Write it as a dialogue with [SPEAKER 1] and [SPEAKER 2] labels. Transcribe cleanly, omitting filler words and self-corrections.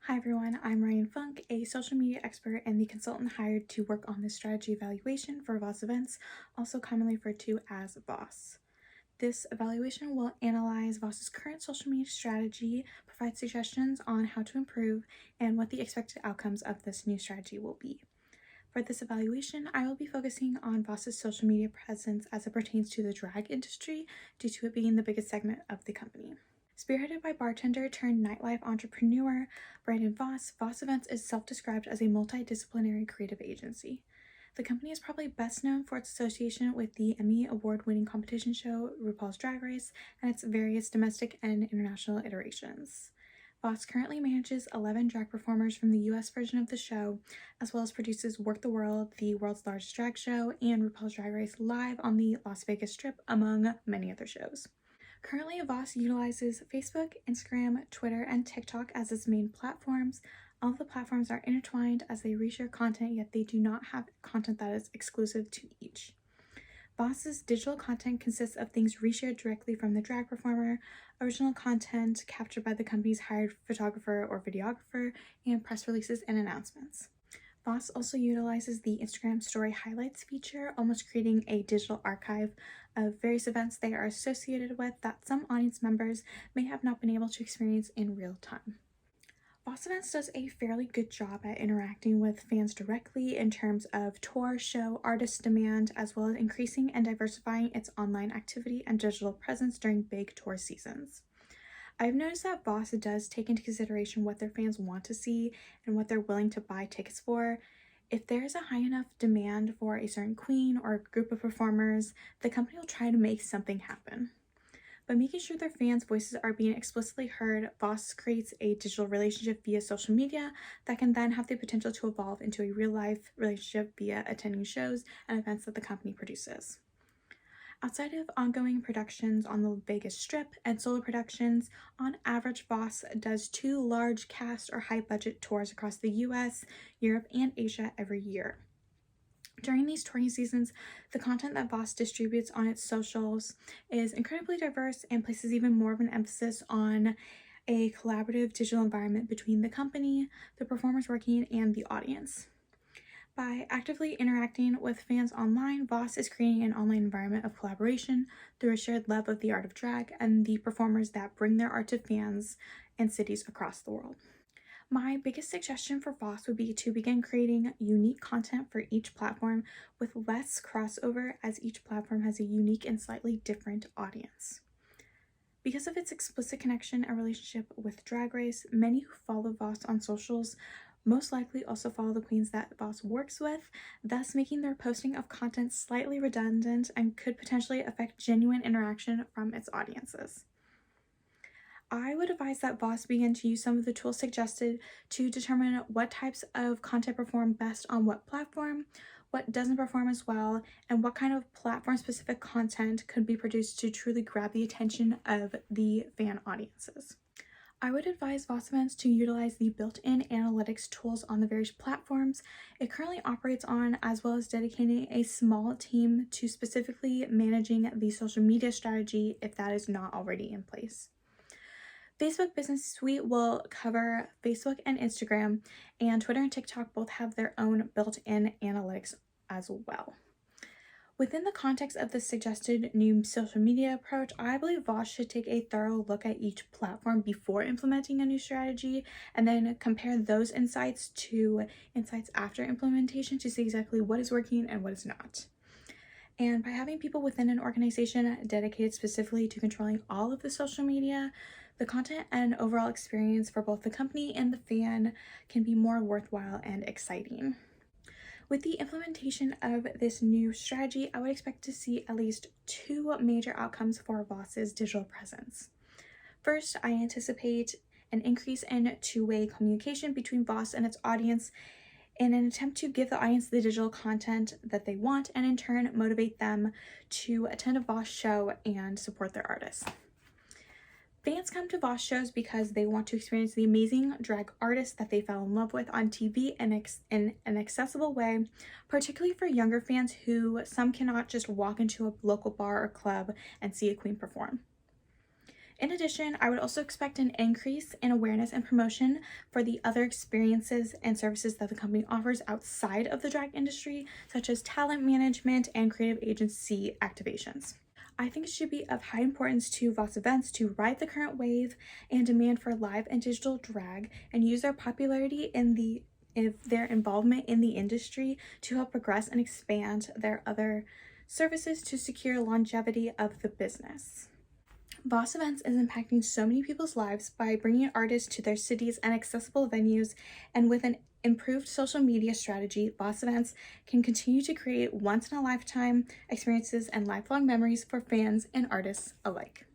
[SPEAKER 1] Hi everyone, I'm Ryan Funk, a social media expert and the consultant hired to work on the strategy evaluation for Voss events, also commonly referred to as Voss. This evaluation will analyze Voss's current social media strategy, provide suggestions on how to improve, and what the expected outcomes of this new strategy will be. For this evaluation, I will be focusing on Voss's social media presence as it pertains to the drag industry, due to it being the biggest segment of the company. Spearheaded by bartender turned nightlife entrepreneur Brandon Voss, Voss Events is self-described as a multidisciplinary creative agency. The company is probably best known for its association with the Emmy Award-winning competition show RuPaul's Drag Race and its various domestic and international iterations. Voss currently manages 11 drag performers from the US version of the show, as well as produces Work the World, the world's largest drag show, and RuPaul's Drag Race live on the Las Vegas Strip, among many other shows. Currently, Voss utilizes Facebook, Instagram, Twitter, and TikTok as its main platforms. All of the platforms are intertwined as they reshare content, yet they do not have content that is exclusive to each. Voss's digital content consists of things reshared directly from the drag performer, original content captured by the company's hired photographer or videographer, and press releases and announcements. Voss also utilizes the Instagram Story Highlights feature, almost creating a digital archive of various events they are associated with that some audience members may have not been able to experience in real time. Voss Events does a fairly good job at interacting with fans directly in terms of tour, show, artist demand, as well as increasing and diversifying its online activity and digital presence during big tour seasons. I've noticed that Voss does take into consideration what their fans want to see and what they're willing to buy tickets for. If there is a high enough demand for a certain queen or a group of performers, the company will try to make something happen. By making sure their fans' voices are being explicitly heard, Voss creates a digital relationship via social media that can then have the potential to evolve into a real-life relationship via attending shows and events that the company produces. Outside of ongoing productions on the Vegas Strip and solo productions, on average, Voss does 2 large cast or high-budget tours across the US, Europe, and Asia every year. During these touring seasons, the content that Voss distributes on its socials is incredibly diverse and places even more of an emphasis on a collaborative digital environment between the company, the performers working, and the audience. By actively interacting with fans online, Voss is creating an online environment of collaboration through a shared love of the art of drag and the performers that bring their art to fans and cities across the world. My biggest suggestion for Voss would be to begin creating unique content for each platform with less crossover, as each platform has a unique and slightly different audience. Because of its explicit connection and relationship with Drag Race, many who follow Voss on socials most likely also follow the queens that Voss works with, thus making their posting of content slightly redundant and could potentially affect genuine interaction from its audiences. I would advise that Voss begin to use some of the tools suggested to determine what types of content perform best on what platform, what doesn't perform as well, and what kind of platform-specific content could be produced to truly grab the attention of the fan audiences. I would advise Voss Events to utilize the built-in analytics tools on the various platforms it currently operates on, as well as dedicating a small team to specifically managing the social media strategy if that is not already in place. Facebook Business Suite will cover Facebook and Instagram, and Twitter and TikTok both have their own built-in analytics as well. Within the context of the suggested new social media approach, I believe Voss should take a thorough look at each platform before implementing a new strategy, and then compare those insights to insights after implementation to see exactly what is working and what is not. And by having people within an organization dedicated specifically to controlling all of the social media, the content and overall experience for both the company and the fan can be more worthwhile and exciting. With the implementation of this new strategy, I would expect to see at least 2 major outcomes for Voss's digital presence. First, I anticipate an increase in two-way communication between Voss and its audience in an attempt to give the audience the digital content that they want and in turn motivate them to attend a Voss show and support their artists. Fans come to Voss shows because they want to experience the amazing drag artists that they fell in love with on TV in an accessible way, particularly for younger fans who some cannot just walk into a local bar or club and see a queen perform. In addition, I would also expect an increase in awareness and promotion for the other experiences and services that the company offers outside of the drag industry, such as talent management and creative agency activations. I think it should be of high importance to Voss Events to ride the current wave and demand for live and digital drag and use their popularity in their involvement in the industry to help progress and expand their other services to secure longevity of the business. Voss Events is impacting so many people's lives by bringing artists to their cities and accessible venues, and with an improved social media strategy, Voss Events can continue to create once-in-a-lifetime experiences and lifelong memories for fans and artists alike.